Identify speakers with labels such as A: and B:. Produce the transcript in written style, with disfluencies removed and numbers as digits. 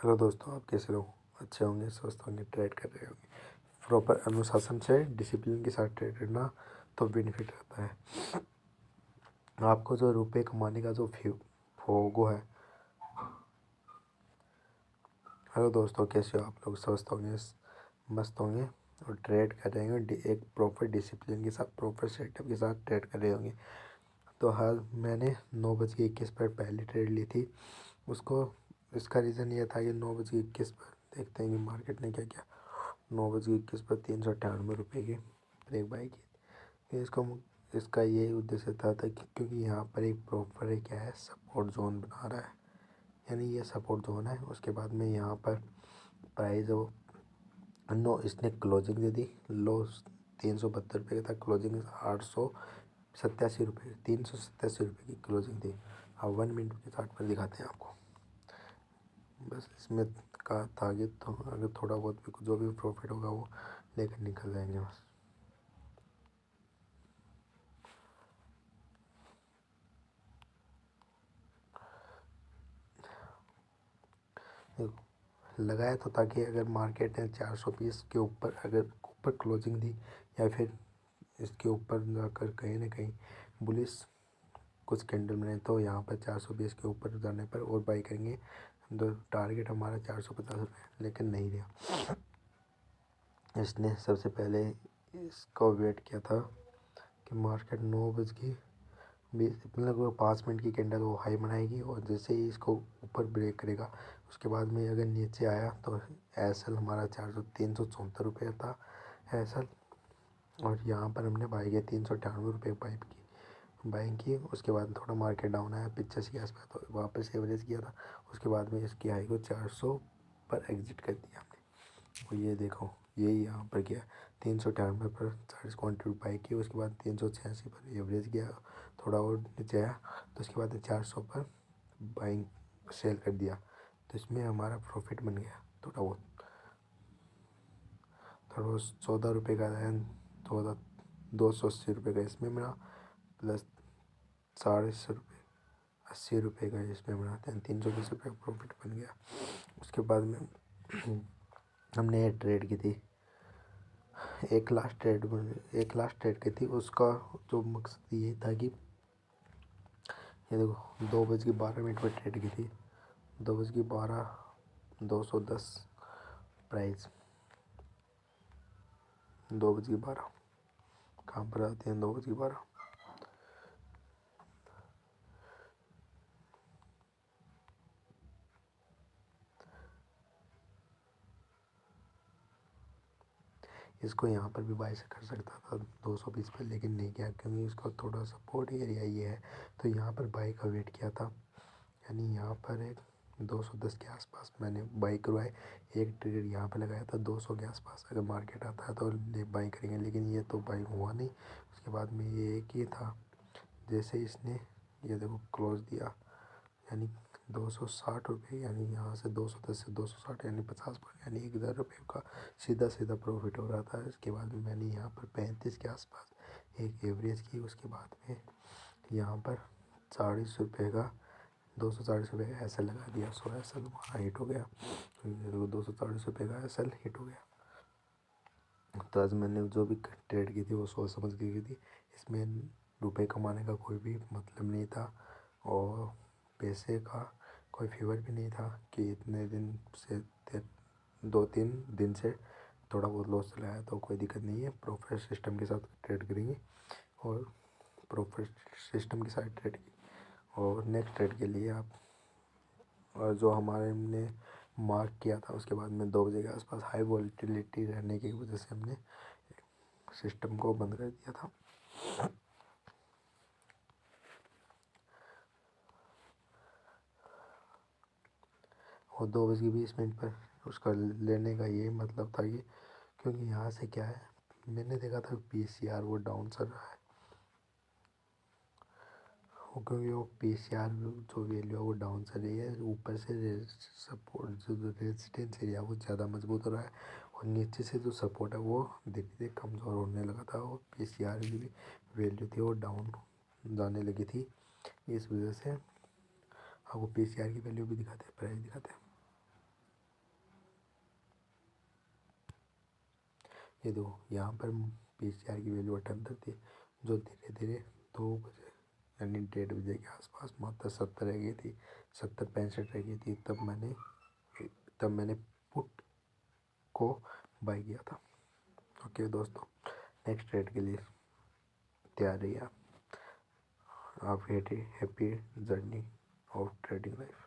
A: Hello दोस्तों, आप कैसे हो? अच्छे होंगे, स्वस्थ होंगे, ट्रेड कर रहे होंगे। प्रॉपर अनुशासन से डिसिप्लिन के साथ ट्रेड करना तो बेनिफिट रहता है। आपको जो रुपए कमाने का जो वो है। हेलो दोस्तों, कैसे हो आप लोग? स्वस्थ होंगे, मस्त होंगे और ट्रेड कर रहे होंगे एक प्रॉपर डिसिप्लिन के साथ, प्रॉपर सेटअप के साथ ट्रेड कर रहे होंगे। तो हाल मैंने 9:21 पहली ट्रेड ली थी। उसको इसका रीज़न ये था कि 9:21 पर देखते हैं कि मार्केट ने क्या किया। 9:21 पर 398 रुपये की एक बाई की। इसका यही उद्देश्य था कि क्योंकि यहाँ पर एक प्रॉपर है क्या है, सपोर्ट जोन बना रहा है, यानी ये सपोर्ट जोन है। उसके बाद में यहाँ पर प्राइस वो इसने क्लोजिंग दे दी। लो 372 रुपये का था, क्लोजिंग 887 रुपये, 387 रुपये की क्लोजिंग थी। अब 1 मिनट के चार्ट पर दिखाते हैं आपको। बस इसमें का था कि तो अगर थोड़ा बहुत भी जो भी प्रॉफिट होगा वो लेकर निकल जाएंगे बस। लगाया तो ताकि अगर मार्केट ने 420 के ऊपर अगर ऊपर क्लोजिंग दी या फिर इसके ऊपर जाकर कहीं ना कहीं बुलिश कुछ कैंडल बने तो यहाँ पर 420 के ऊपर जाने पर और बाई करेंगे। तो टारगेट हमारा 450 रुपये, लेकिन नहीं दिया। इसने सबसे पहले इसका वेट किया था कि मार्केट 9:20 मतलब वो 5 मिनट की कैंडल वो हाई बनाएगी और जैसे ही इसको ऊपर ब्रेक करेगा उसके बाद में अगर नीचे आया तो एसएल हमारा 374 रुपये था एसएल। और यहाँ पर हमने बाई किया 398 रुपये बाइंग की। उसके बाद थोड़ा मार्केट डाउन आया 85 के आसपास, तो वापस एवरेज किया था। उसके बाद में इसकी हाई को 400 पर एग्जिट कर दिया हमने। और ये देखो, यही यहाँ पर किया 398 पर 40 क्वान्टिटी बाई की। उसके बाद 386 पर एवरेज किया, थोड़ा और नीचे आया तो उसके बाद 400 पर बाइंग सेल कर दिया। तो इसमें हमारा प्रॉफिट बन गया थोड़ा बहुत 14 रुपये का आया, 280 रुपये का इसमें मिला, प्लस 450 रुपये 80 रुपये का इसमें बनाते हैं, 320 रुपये प्रॉफिट बन गया। उसके बाद में हमने ये ट्रेड की थी, एक लास्ट ट्रेड की थी। उसका जो मकसद ये था कि ये देखो 2:12 पर ट्रेड की थी। 2:12, 210 प्राइस, 2:12 कहाँ पर आती है 2:12। इसको यहाँ पर भी बाई से कर सकता था 220 पर, लेकिन नहीं किया क्योंकि इसका थोड़ा सपोर्ट एरिया ये है। तो यहाँ पर बाई का वेट किया था, यानी यहाँ पर एक 210 के आसपास मैंने बाई करवाए। एक ट्रेड यहाँ पर लगाया था 200 के आसपास, अगर मार्केट आता है तो बाई करेंगे, लेकिन ये तो बाई हुआ नहीं। उसके बाद में ये एक ही था, जैसे इसने ये देखो क्लोज दिया, यानी 260 रुपये, यानी यहाँ से 210 से 260 यानी 50 यानी 1000 रुपये का सीधा प्रॉफिट हो रहा था। इसके बाद में मैंने यहाँ पर 35 के आसपास एक एवरेज की। उसके बाद में यहाँ पर 40 रुपये का 240 रुपये का एस एल लगा दिया। सो एस एल हमारा हिट हो गया, 240 रुपये का एस एल हिट हो गया। तो आज मैंने जो भी ट्रेड की थी वो सोच समझ के की थी। इसमें रुपए कमाने का कोई भी मतलब नहीं था और पैसे का कोई फेवर भी नहीं था कि इतने दिन से 2-3 दिन से थोड़ा बहुत लॉस चला है तो कोई दिक्कत नहीं है। प्रॉफिट सिस्टम के साथ ट्रेड करेंगे और प्रॉफिट सिस्टम के साथ ट्रेड की। और नेक्स्ट ट्रेड के लिए आप और जो हमारे हमने मार्क किया था उसके बाद में 2 बजे के आसपास हाई वॉलेटिलिटी रहने की वजह से हमने सिस्टम को बंद कर दिया था। और 2:20 पर उसका लेने का ये मतलब था कि क्योंकि यहाँ से क्या है, मैंने देखा था पीसीआर वो डाउन चल रहा है, क्योंकि वो पीसीआर जो वैल्यू है वो डाउन चल रही है। ऊपर से सपोर्ट जो रेजिस्टेंस एरिया वो ज़्यादा मजबूत हो रहा है और नीचे से जो सपोर्ट है वो धीरे धीरे कमज़ोर होने लगा था। और पीसीआर की भी वैल्यू थी वो डाउन जाने लगी थी। इस वजह से आपको पीसीआर की वैल्यू भी दिखाते हैं, प्राइस दिखाते हैं। ये देखो यहाँ पर 20,000 की वैल्यू 78 थी, जो धीरे धीरे 2 बजे यानी 1:30 बजे के आसपास मात्र 70 रह गई थी, 70-65 रह गई थी। तब मैंने पुट को बाय किया था। ओके दोस्तों, नेक्स्ट ट्रेड के लिए तैयार रहिए आप। Happy journey of trading life.